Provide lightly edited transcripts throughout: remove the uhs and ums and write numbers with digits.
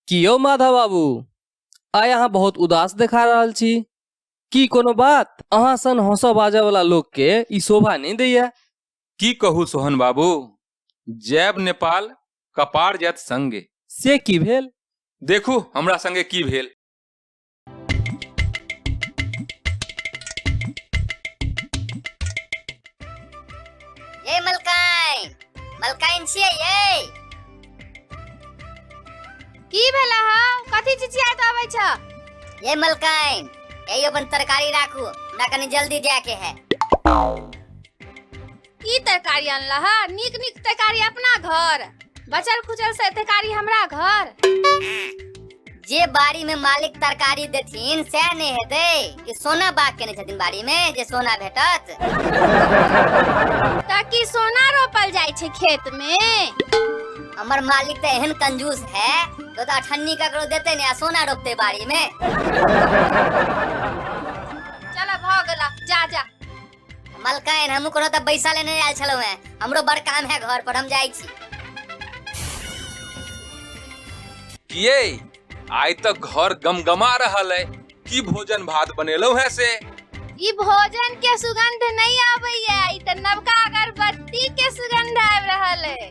कियो माधव बाबू, आइ अहाँ बहुत उदास देखा रहल छी। की कोनो बात? अहाँ सन हंसऽ बाजऽ वाला लोग के ई शोभा नहीं दैया। की कहू सोहन बाबू, जैब नेपाल कपार जात संगे। से की भेल? देखू हमरा संगे की भेल। ये मलकाइन मलकाइन छियै ये। की भेला ह? कथी चिचियात आबै छ? ये मलकाइन, यही अपन तरकारी राखू, हमरा कनी जल्दी जाए के है। की तरकारी अनला ह? नीक नीक तरकारी अपना घर, बचल खुचल से तरकारी हमरा घर। जे बाड़ी में मालिक तरकारी देथिन सह नहीं हेतै कि सोना बाग केने छथिन बाड़ी में जे सोना भेटत। ताकि सोना रोपल जाय छै खेत में। हमर मालिक तो एहन कंजूस है तो अठन्नी ककरो देते ने सोना रोपते बाड़ी में। चल भ गेला, जा जा। मलकाइन हमहू कोनो त पैसा लेने आयल छलौ हैं, हमरो बड़ काम है घर पर, हम जाई छी। किए आइ तक घर गमगमा रहल है। की भोजन भात बनेलौ है से? ई भोजन के सुगंध नहीं आबैया, ई त नवका अगरबत्ती के सुगंध आबि रहल है।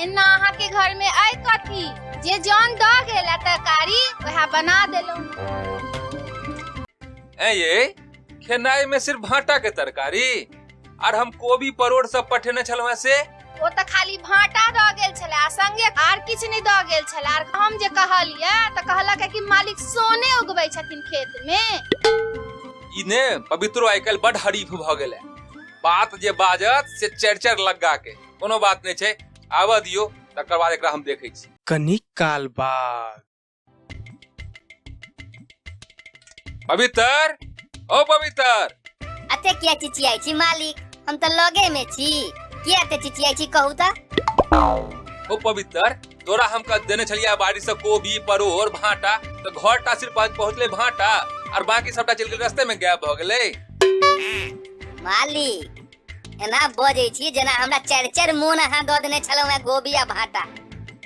एना अहाँ के घर में आइ कथी? जे जौन द गेला तरकारी वह बना देलौ। ये खेनाई में सिर्फ भाटा के तरकारी और हम कोबी परोड़ सब पठेने छलौ है से? ओ त खाली भाटा द गेल छले आ संगे आर किछ नहीं द गेल छले। आर हम जे कहलिए त कहलक है कि मालिक सोने उगबै छथिन खेत में। इने पवित्रो आइकाल बड़ हरीफ भ गेल है। बात जे बाजत से चरचर लगा के कोनो बात नहीं छै, आवा दियो तकर बाद एकरा हम देखै छी। कनिक काल बाद पवित्र, ओ पवित्र। अते किया चिचियाई छी मालिक? हम त लगे में छी, किया अते चिचियाई छी कहू त? ओ पवित्र, तोरा हम कल देने छलिया बाड़ी से कोबी परोड़ भाटा, तो घर टा सिर्फ आज पहुंचले भाटा और बाकी सबटा चल गेल रास्ते में गायब भ गेलै। मालिक एना बजै छी जेना हमरा चार चार मोन अहाँ द देने छलौ है गोबी आ भाटा।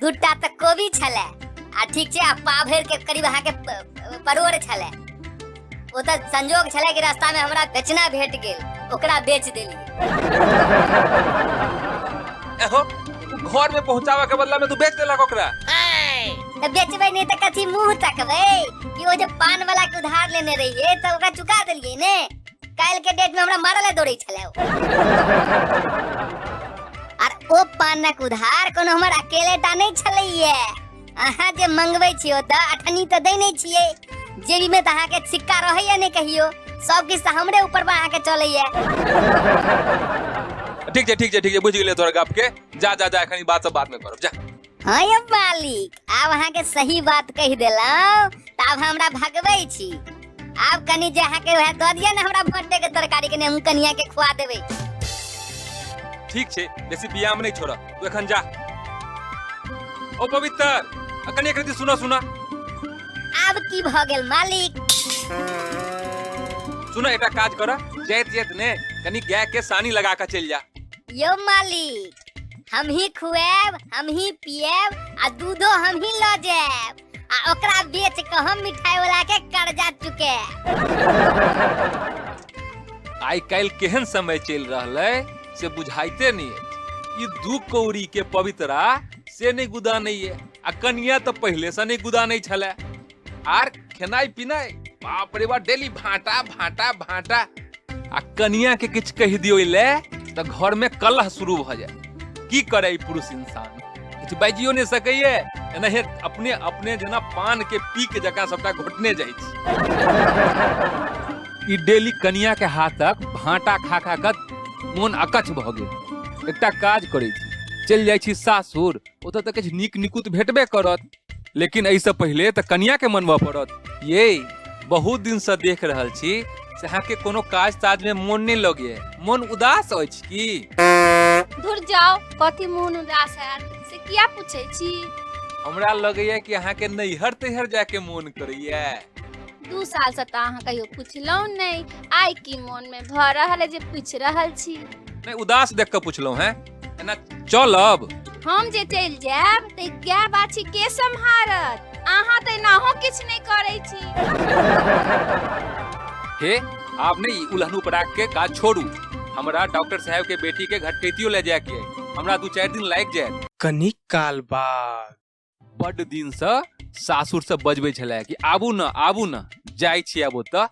दूटा त कोबी छले आ ठीक छै, आ पाभर के करीब अहाँ के परोड़ छले। ओ त संजोग छले कि रास्ता में हमरा बेचना भेट गेल, ओकरा बेच देली। एहो घर में पहुंचावा के बदला में तू बेच देलक ओकरा। त बेचबै नहीं त कथी मुंह तकबै कि ओ जे पान वाला के उधार लेने रहिए त ओकरा चुका देलिए ने। काल के डेट में हमरा मारले दौड़ै छले। और ओ पानक उधार कोनो हमर अकेले टा नहीं छलैये। अहाँ जे मंगबै छियो त अठनी त दै नहीं छियै, जेबी में त अहाँ के सिक्का रहैया नहीं कहियो, सब किछ त हमरे ऊपर बा अहाँ के चलैया। ठीक है बुझ गेले तोरा गप के। जा जा जा, एखनी बात सब बाद में करब, जा। हाँ ये मालिक, आब अहाँ के सही बात कह देलौ त अब हमरा भगबै छी। आब कनी जे अहाँ के वह द दिया ना हमरा भट्टे के तरकारी के ने, हम कनिया के खुआ देबै। ठीक छे, बेसी बियाम नहीं छोड़, तू एखन जा। ओ पवित्र, अखनी एकरती सुना सुना। आब की भ गेल मालिक? सुना एकटा काज कर, जैत जैत ने कनी गाय के सानी लगा के चल जा। यो मालिक, हम ही खुएब, हम ही पिएब आ दूधो हम ही ल जाएब आ ओकरा बेच के हम मिठाई वाला के कर्जा चुके। आई काल केहन समय चल रहलै से बुझाइते नहीं है। ये दू कौड़ी के पवित्रा से नहीं गुदा नहीं है, आ कनिया तो पहले से नहीं गुदा नहीं छले। आर खेनाई पिनाई बाप रे बा, डेली भाटा भाटा भाटा। आ कनिया के किछ कह दियो ले तो घर में कलह शुरू भ जाए। की करे पुरुष इंसान, किछ बाजियो नहीं सकैये, एनाहे अपने अपने जना पान के पीक जका सबटा घोटने जाइ छी। ई डेली कनिया के हाथक भाटा खा खा के मोन अकछ भ गेल। एकटा काज करै छी, चल जाइ छी सासुर, ओतऽ त किछ नीक निकुत भेटबे करत, लेकिन एहिसँ पहिले त कनिया के मनबऽ पड़त। ये बहुत दिन से देख रहल छी से अहाँ के कोनो काज ताज में मोन नहीं लगे, मन उदास अछि की? दूर जाओ, कथी मोन उदास है से किया पूछे छी? हमरा लगैया कि अहाँ के नैहर तैहर जाके मोन करैया। 2 साल से त अहाँ कहियो पूछलौ नहीं, आई की मन में भ रहल है जे पूछ रहल छी। नहीं उदास देख के पूछलौ हैं, एना चलब। हम जे चल जाब त गाय बाछी के सम्हारत? अहाँ त नाहो किछ नहीं करे छी। हे आपने ई उलहनु पराग के काज छोड़ू। हमरा डॉक्टर साहब के बेटी के घटकैतियो ले जाए के हमरा 2-4 दिन लाग जाए। कनिक काल बाद बड दिन से सासुर से बजबे छले कि आबू न जाय छी आबो त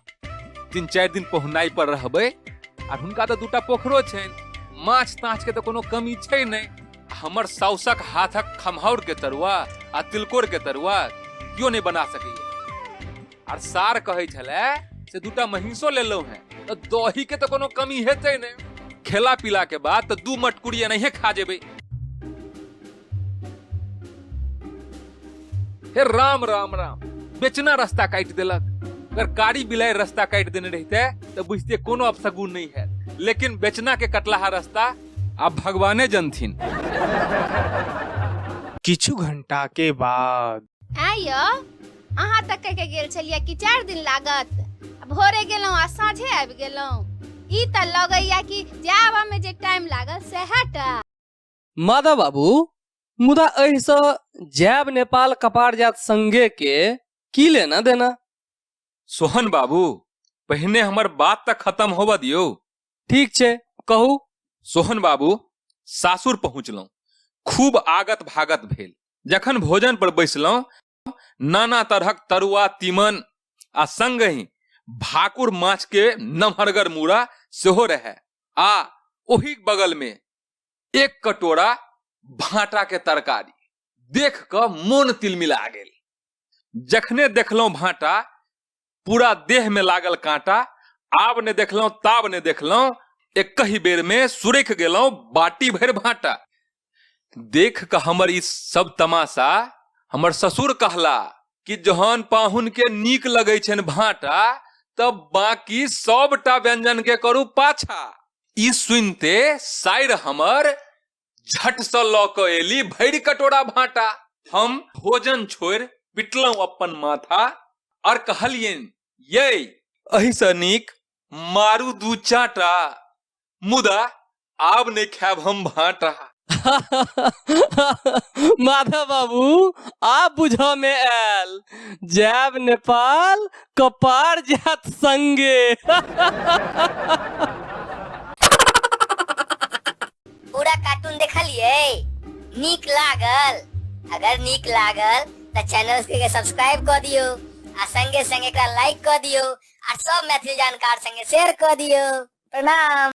3-4 दिन पहुनाई पर रहबे। आ हुनका त दूटा पोखरो छै, माछ ताछ के त कोनो कमी छै नहीं। हमर साउसक हाथक खमहौर के तरुआ आ तिलकोर के तरुआ क्यों नहीं बना सकैए। आर सार कहै छले से दूटा महींसो लेलौ हैं त दही के त कोनो कमी हेतै नहीं। खेला पीला के बाद त 2 मटकुरी नहीं खा जेबै। हे राम राम राम, बेचना रास्ता काट देलक। अगर कारी बिलाई रास्ता काट देने रहते तो बुझते कोनो अपसगुन नहीं है, लेकिन बेचना के कटलाहा रास्ता अब भगवाने जनथिन। किछु घंटा के बाद आयो अहाँ तक के गेल छलिए कि 4 दिन लागत? भोरे गेलौ आ साँझे आबि गेलौ। ई त लगैया कि जावा में जे टाइम लागल से हटा। माधव बाबू, मुदा एहि सँ जैब नेपाल कपार जात संगे के की लेना देना? सोहन बाबू, पहने हमर बात तक खत्म होबा दियो। ठीक छै, कहू। सोहन बाबू, सासुर पहुँचलौ, खूब आगत भागत भेल। जखन भोजन पर बैसलौ, नाना तरहक तरुआ तीमन आ संगहि भाकुर माछ के नमहरगर मूड़ा सेहो रहे। आ ओही बगल में 1 कटोरा भाटा के तरकारी देख क मोन तिलमिला गेल। जखने देखलौ भाटा, पूरा देह में लागल कांटा। आब ने देखलौ ताब ने देखलौ, एक ही बेर में सुरख गेलौ बाटी भर भाटा। देख क हमर ई सब तमाशा हमर ससुर कहला कि जहन पाहुन के नीक लगै छन भाटा तब बाकी सबटा व्यंजन के करू पाछा। ई सुनते साइर हमर झट से ल क एली भरि कटोरा भाटा। हम भोजन छोड़ पिटलौ अपन माथा और कहलियन, ये एहि से नीक मारू 2 चाटा, मुदा आब नहीं खाब हम भाटा। माधव बाबू, आप बुझ में आयल, जैब नेपाल कपार जात संगे। पूरा कार्टून देखलिए? नीक लागल? अगर नीक लागल तो चैनल के सब्सक्राइब कर दियो आ संगे संगे एकरा लाइक कर दियो आ सब मैथिली जानकार संगे शेयर कर दियो। प्रणाम।